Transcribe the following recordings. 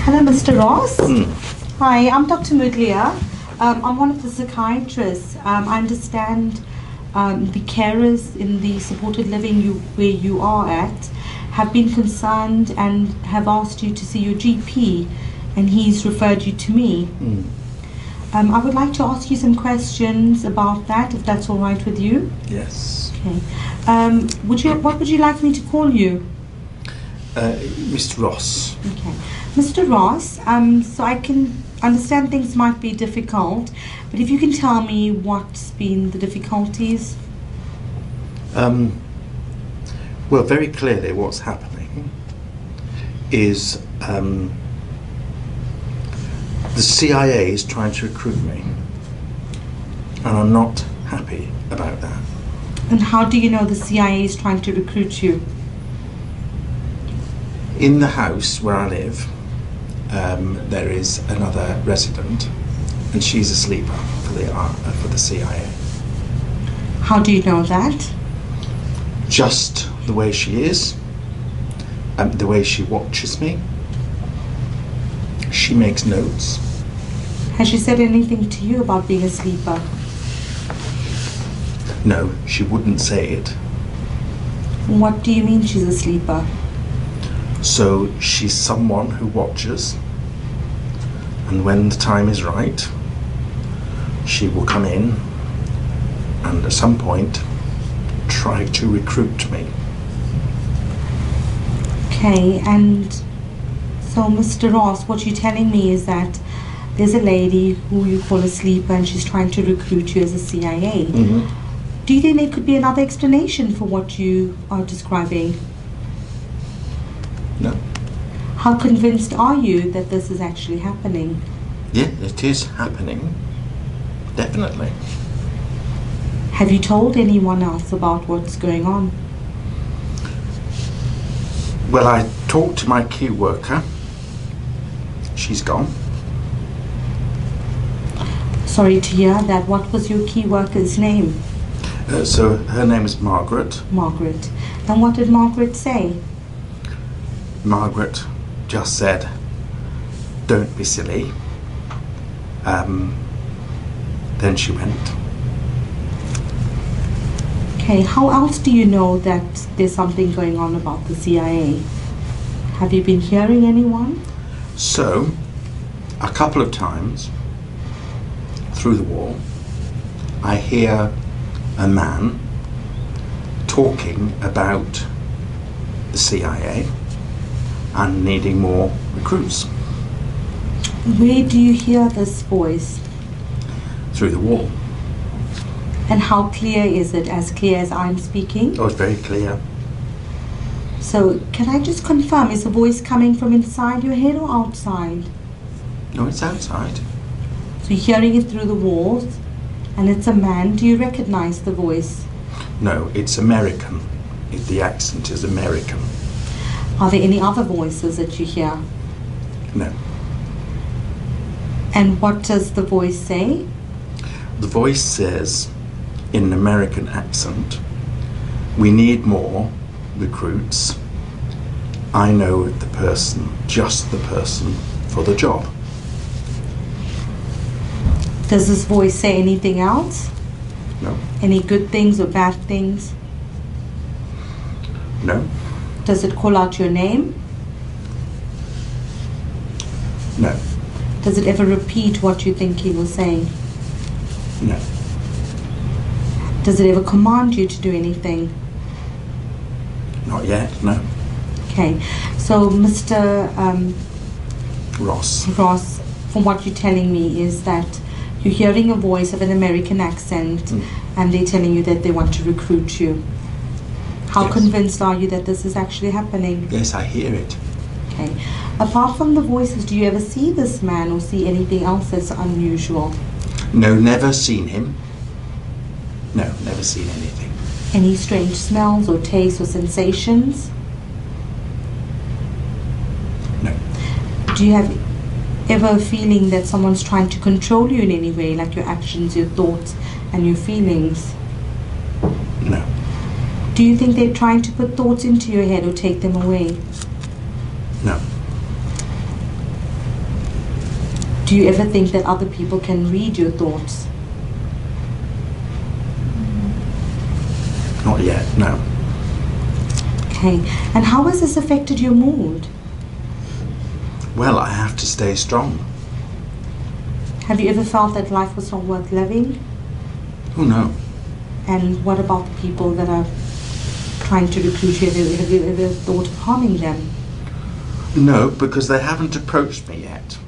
Hello, Mr. Ross. Mm. Hi, I'm Dr. Mudlia. I'm one of the psychiatrists. I understand the carers in the supported living where you are at have been concerned and have asked you to see your GP, and he's referred you to me. Mm. I would like to ask you some questions about that, if that's all right with you. Yes. Okay. What would you like me to call you? Mr. Ross. Okay. Mr. Ross, so I can understand things might be difficult, but if you can tell me what's been the difficulties. Well, very clearly what's happening is the CIA is trying to recruit me, and I'm not happy about that. And how do you know the CIA is trying to recruit you? In the house where I live, there is another resident, and she's a sleeper for the CIA. How do you know that? Just the way she is, the way she watches me. She makes notes. Has she said anything to you about being a sleeper? No, she wouldn't say it. What do you mean she's a sleeper? So she's someone who watches, and when the time is right, she will come in and at some point try to recruit me. Okay, and so Mr. Ross, what you're telling me is that there's a lady who you call a sleeper and she's trying to recruit you as a CIA. Mm-hmm. Do you think there could be another explanation for what you are describing? No. How convinced are you that this is actually happening? Yeah, it is happening. Definitely. Have you told anyone else about what's going on? Well, I talked to my key worker. She's gone. Sorry to hear that. What was your key worker's name? So her name is Margaret. Margaret. And what did Margaret say? Margaret just said, "Don't be silly." Then she went. Okay, how else do you know that there's something going on about the CIA? Have you been hearing anyone? So, a couple of times through the wall, I hear a man talking about the CIA and needing more recruits. Where do you hear this voice? Through the wall. And how clear is it? As clear as I'm speaking? Oh, it's very clear. So, can I just confirm, is the voice coming from inside your head or outside? No, it's outside. So you're hearing it through the walls, and it's a man. Do you recognize the voice? No, it's American. The accent is American. Are there any other voices that you hear? No. And what does the voice say? The voice says, in an American accent, "We need more recruits. I know the person, just the person for the job." Does this voice say anything else? No. Any good things or bad things? No. Does it call out your name? No. Does it ever repeat what you think he will say? No. Does it ever command you to do anything? Not yet, no. Okay, so Mr. Ross. Ross, from what you're telling me is that you're hearing a voice of an American accent and they're telling you that they want to recruit you. How Yes. convinced are you that this is actually happening? Yes, I hear it. Okay. Apart from the voices, do you ever see this man or see anything else that's unusual? No, never seen him. No, never seen anything. Any strange smells or tastes or sensations? No. Do you have ever a feeling that someone's trying to control you in any way, like your actions, your thoughts, and your feelings? No. Do you think they're trying to put thoughts into your head or take them away? No. Do you ever think that other people can read your thoughts? Not yet, no. Okay. And how has this affected your mood? Well, I have to stay strong. Have you ever felt that life was not worth living? Oh no. And what about the people that are trying to recruit you? Have you ever thought of harming them? No, because they haven't approached me yet.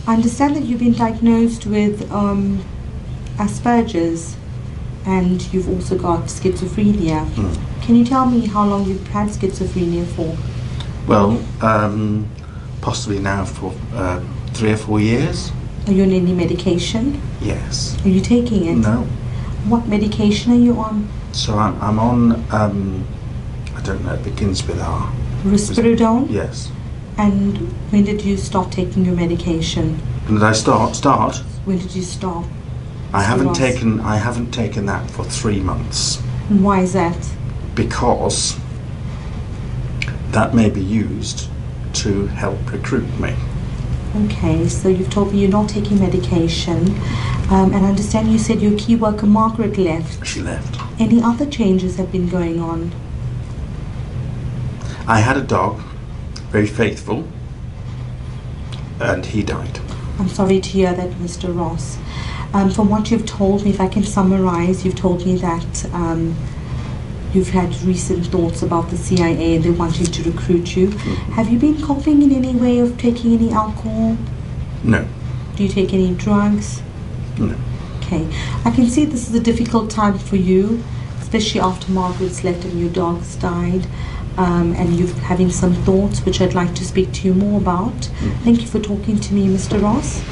I understand that you've been diagnosed with Asperger's, and you've also got schizophrenia. Can you tell me how long you've had schizophrenia for? Well, possibly now for 3 or 4 years. Are you on any medication? Yes. Are you taking it? No. What medication are you on? So I'm on, I don't know, it begins with R. Risperidone? Yes. And when did you stop taking your medication? When did I start? When did you stop? I haven't taken that for 3 months. And why is that? Because that may be used to help recruit me. Okay, so you've told me you're not taking medication, and I understand you said your key worker Margaret left. She left. Any other changes have been going on? I had a dog, very faithful, and he died. I'm sorry to hear that, Mr. Ross. From what you've told me, if I can summarize, you've told me that you've had recent thoughts about the CIA and they want you to recruit you. Have you been coping in any way of taking any alcohol? No. Do you take any drugs? No. Okay. I can see this is a difficult time for you, especially after Margaret's left and your dog's died. And you're having some thoughts which I'd like to speak to you more about. Thank you for talking to me, Mr. Ross.